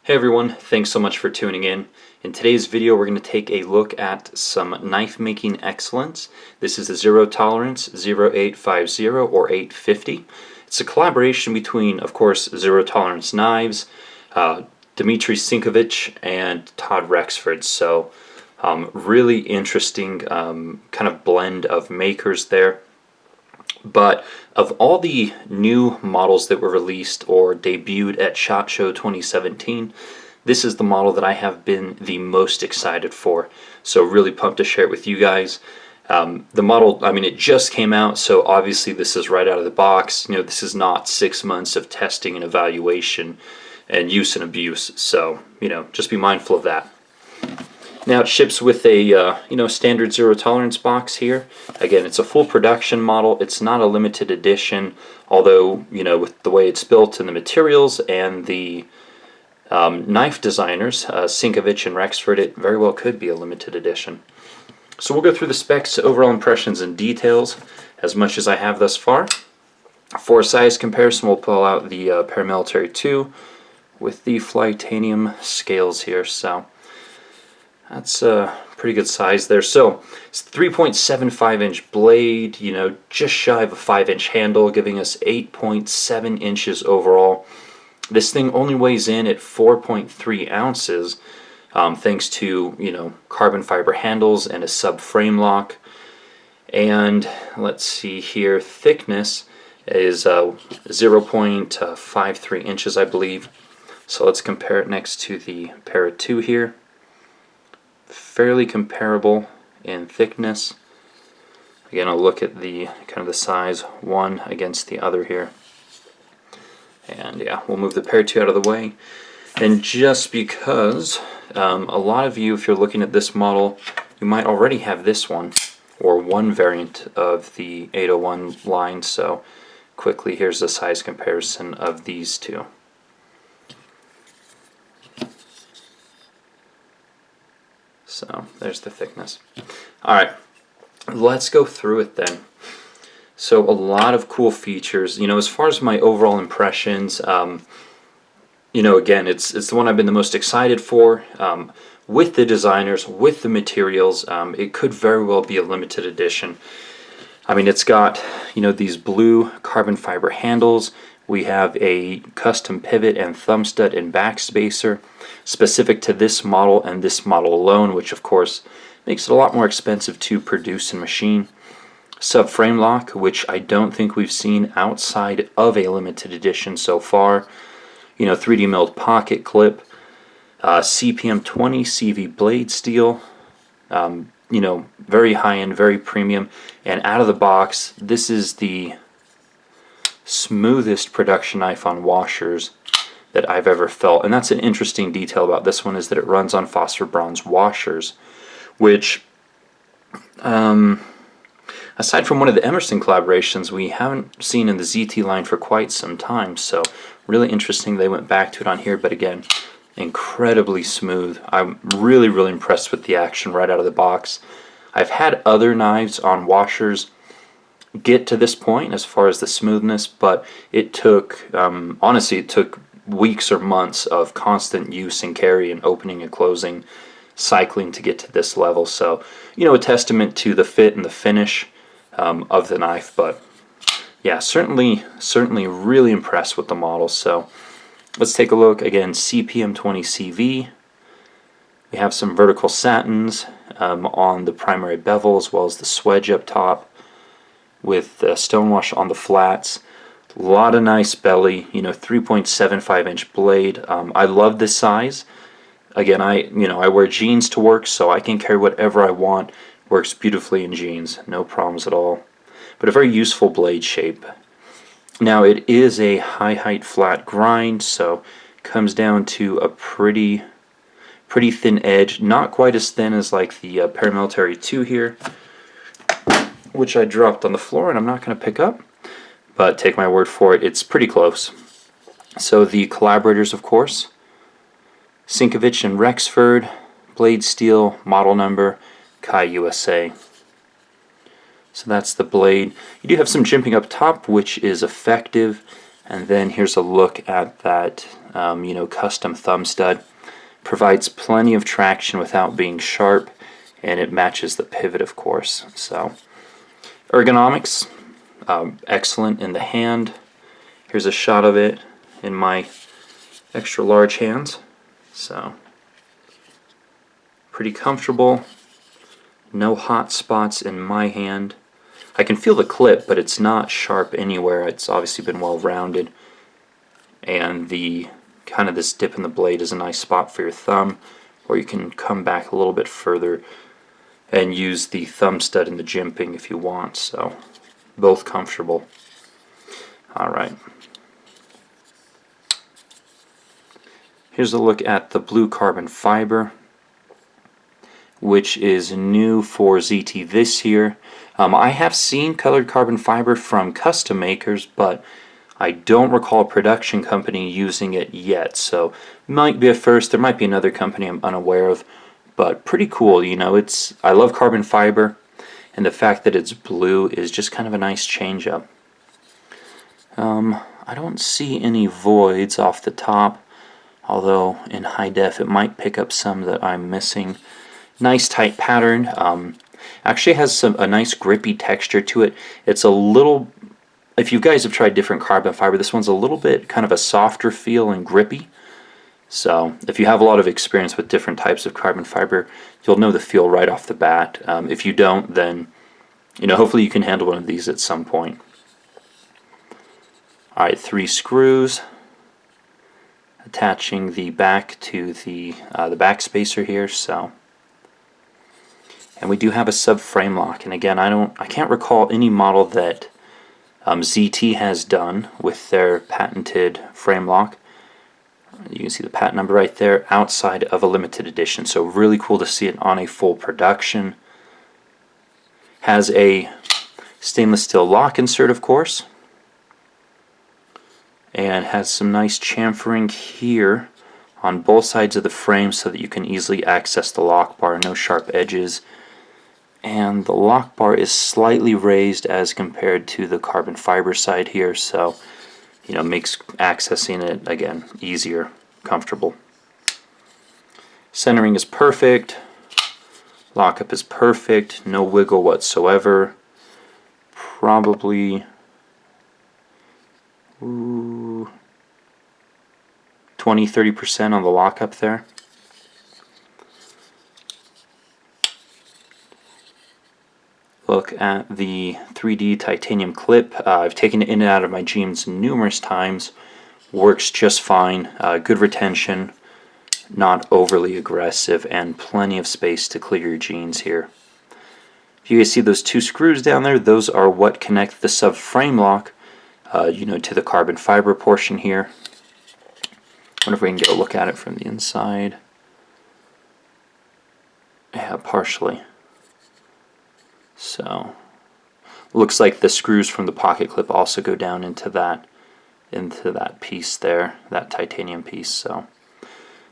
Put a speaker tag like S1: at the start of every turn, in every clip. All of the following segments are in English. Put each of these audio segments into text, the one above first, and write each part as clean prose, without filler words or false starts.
S1: Hey everyone, thanks so much for tuning in. In today's video we're going to take a look at some knife making excellence. This is the Zero Tolerance 0850 or 850. It's a collaboration between, of course, Zero Tolerance Knives, Dmitry Sinkovich, and Todd Rexford. So really interesting kind of blend of makers there. But of all the new models that were released or debuted at SHOT Show 2017, this is the model that I have been the most excited for. So really pumped to share it with you guys. The model, I mean, it just came out, so obviously this is right out of the box. You know, this is not 6 months of testing and evaluation and use and abuse. So, you know, just be mindful of that. Now it ships with a standard zero tolerance box here. Again, it's a full production model. It's not a limited edition, although with the way it's built and the materials and the knife designers, Sinkovich and Rexford, it very well could be a limited edition. So we'll go through the specs, overall impressions, and details as much as I have thus far. For a size comparison, we'll pull out the Paramilitary 2 with the Flytanium scales here. So that's a pretty good size there. So it's 3.75 inch blade, just shy of a 5-inch handle, giving us 8.7 inches overall. This thing only weighs in at 4.3 ounces, thanks to, carbon fiber handles and a sub-frame lock. And let's see here, thickness is 0.53 inches, I believe. So let's compare it next to the Para 2 here. Fairly comparable in thickness. Again, I'll look at the kind of the size one against the other here. And yeah, we'll move the Para 2 out of the way. And just because a lot of you, if you're looking at this model, you might already have this one or one variant of the 801 line. So quickly, here's the size comparison of these two. So there's the thickness. Alright, let's go through it then. So a lot of cool features. As far as my overall impressions, again, it's the one I've been the most excited for. With the designers, with the materials, it could very well be a limited edition. I mean, it's got, these blue carbon fiber handles. We have a custom pivot and thumb stud and back spacer specific to this model and this model alone, which of course makes it a lot more expensive to produce and machine. Sub-frame lock, which I don't think we've seen outside of a limited edition so far. 3D milled pocket clip, CPM 20 CV blade steel. Very high-end, very premium, and out of the box, this is the smoothest production knife on washers that I've ever felt. And that's an interesting detail about this one, is that it runs on phosphor bronze washers, which aside from one of the Emerson collaborations, we haven't seen in the ZT line for quite some time. So really interesting they went back to it on here, but again, incredibly smooth. I'm really impressed with the action right out of the box. I've had other knives on washers get to this point as far as the smoothness, but it took honestly, it took weeks or months of constant use and carry and opening and closing, cycling to get to this level. So a testament to the fit and the finish of the knife. But yeah, certainly really impressed with the model. So let's take a look. Again, CPM 20 CV. We have some vertical satins on the primary bevel, as well as the swedge up top, with stonewash on the flats. A lot of nice belly, 3.75 inch blade. I love this size. Again, I wear jeans to work, so I can carry whatever I want. Works beautifully in jeans, no problems at all. But a very useful blade shape. Now it is a high height flat grind, so comes down to a pretty thin edge. Not quite as thin as like the Paramilitary 2 here, which I dropped on the floor and I'm not going to pick up, but take my word for it, it's pretty close. So the collaborators, of course, Sinkovich and Rexford, blade steel, model number, Kai USA. So that's the blade. You do have some jimping up top, which is effective, and then here's a look at that custom thumb stud. Provides plenty of traction without being sharp, and it matches the pivot, of course. So, ergonomics, excellent in the hand. Here's a shot of it in my extra large hands. So, pretty comfortable. No hot spots in my hand. I can feel the clip, but it's not sharp anywhere. It's obviously been well rounded. And the kind of this dip in the blade is a nice spot for your thumb, or you can come back a little bit further and use the thumb stud in the jimping if you want. So both comfortable. Alright, here's a look at the blue carbon fiber, which is new for ZT this year. I have seen colored carbon fiber from custom makers, but I don't recall a production company using it yet, so might be a first. There might be another company I'm unaware of, but pretty cool. I love carbon fiber, and the fact that it's blue is just kind of a nice change up. I don't see any voids off the top, although in high def it might pick up some that I'm missing. Nice tight pattern. Actually has a nice grippy texture to it. It's a little, if you guys have tried different carbon fiber, this one's a little bit kind of a softer feel and grippy. So if you have a lot of experience with different types of carbon fiber, you'll know the feel right off the bat. If you don't, then hopefully you can handle one of these at some point. Alright, 3 screws attaching the back to the back spacer here. So, and we do have a subframe lock, and again, I can't recall any model that ZT has done with their patented frame lock. You can see the patent number right there, outside of a limited edition. So really cool to see it on a full production. Has a stainless steel lock insert, of course, and has some nice chamfering here on both sides of the frame so that you can easily access the lock bar. No sharp edges. And the lock bar is slightly raised as compared to the carbon fiber side here, so makes accessing it again easier, comfortable. Centering is perfect. Lockup is perfect. No wiggle whatsoever. Probably 20-30% on the lockup there. Look at the 3D titanium clip. I've taken it in and out of my jeans numerous times. Works just fine. Good retention, not overly aggressive, and plenty of space to clear your jeans here. If you guys see those 2 screws down there, those are what connect the subframe lock to the carbon fiber portion here. I wonder if we can get a look at it from the inside. Yeah, partially. So, looks like the screws from the pocket clip also go down into that piece there, that titanium piece. So,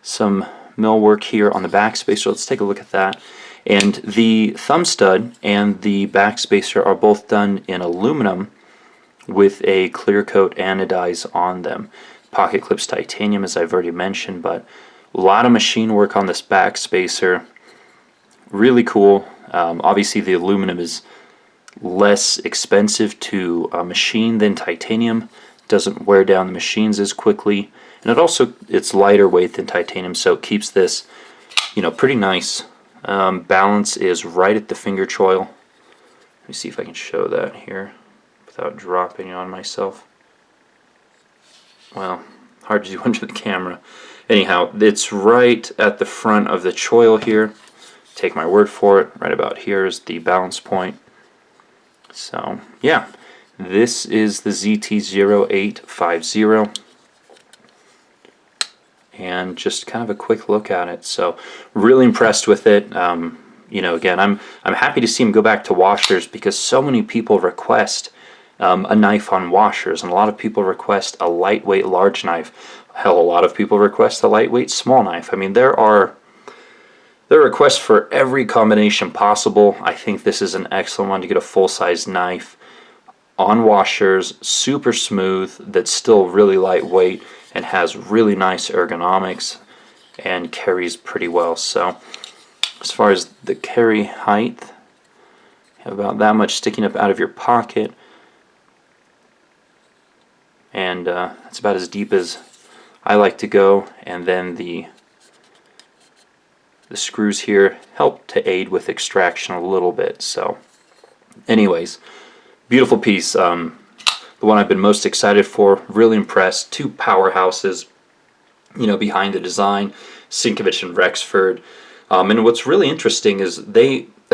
S1: some mill work here on the back spacer. Let's take a look at that. And the thumb stud and the back spacer are both done in aluminum with a clear coat anodize on them. Pocket clip's titanium, as I've already mentioned, but a lot of machine work on this back spacer. Really cool. Obviously the aluminum is less expensive to machine than titanium. Doesn't wear down the machines as quickly, and it's lighter weight than titanium, so it keeps this pretty nice. Balance is right at the finger choil. Let me see if I can show that here without dropping on myself. Well, hard to do under the camera. Anyhow, it's right at the front of the choil here. Take my word for it, right about here is the balance point. So, yeah, this is the ZT0850, and just kind of a quick look at it. So, really impressed with it. Again, I'm happy to see him go back to washers, because so many people request a knife on washers, and a lot of people request a lightweight large knife. Hell, a lot of people request a lightweight small knife. I mean, there are requests for every combination possible. I think this is an excellent one to get a full-size knife on washers, super smooth, that's still really lightweight, and has really nice ergonomics and carries pretty well. So as far as the carry height, you have about that much sticking up out of your pocket, and that's about as deep as I like to go. And then the screws here help to aid with extraction a little bit. So anyways, beautiful piece. The one I've been most excited for, really impressed. Two powerhouses, you know, behind the design, Sinkovich and Rexford. And what's really interesting is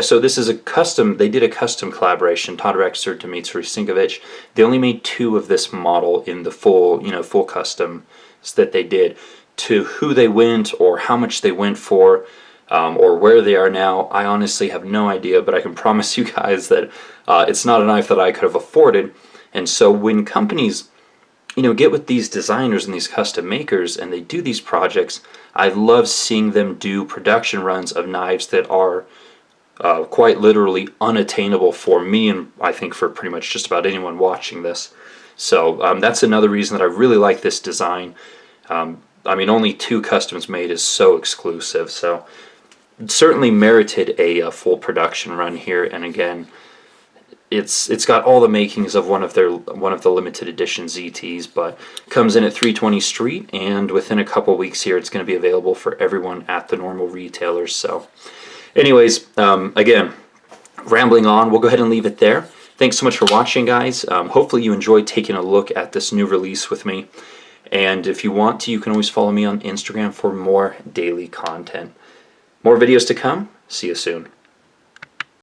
S1: so this is they did a custom collaboration, Todd Rexford to Mitsuru Sinkovich. They only made 2 of this model in the full custom that they did. To who they went or how much they went for, or where they are now, I honestly have no idea, but I can promise you guys that it's not a knife that I could have afforded. And so when companies, you know, get with these designers and these custom makers and they do these projects, I love seeing them do production runs of knives that are quite literally unattainable for me, and I think for pretty much just about anyone watching this. So that's another reason that I really like this design. I mean, only 2 customs made is so exclusive, so certainly merited a full production run here. And again, it's got all the makings of one of the limited edition ZTs, but comes in at $320 street, and within a couple weeks here it's going to be available for everyone at the normal retailers. So anyways, again, rambling on, we'll go ahead and leave it there. Thanks so much for watching, guys. Hopefully you enjoyed taking a look at this new release with me, and if you want to, you can always follow me on Instagram for more daily content. More videos to come. See you soon.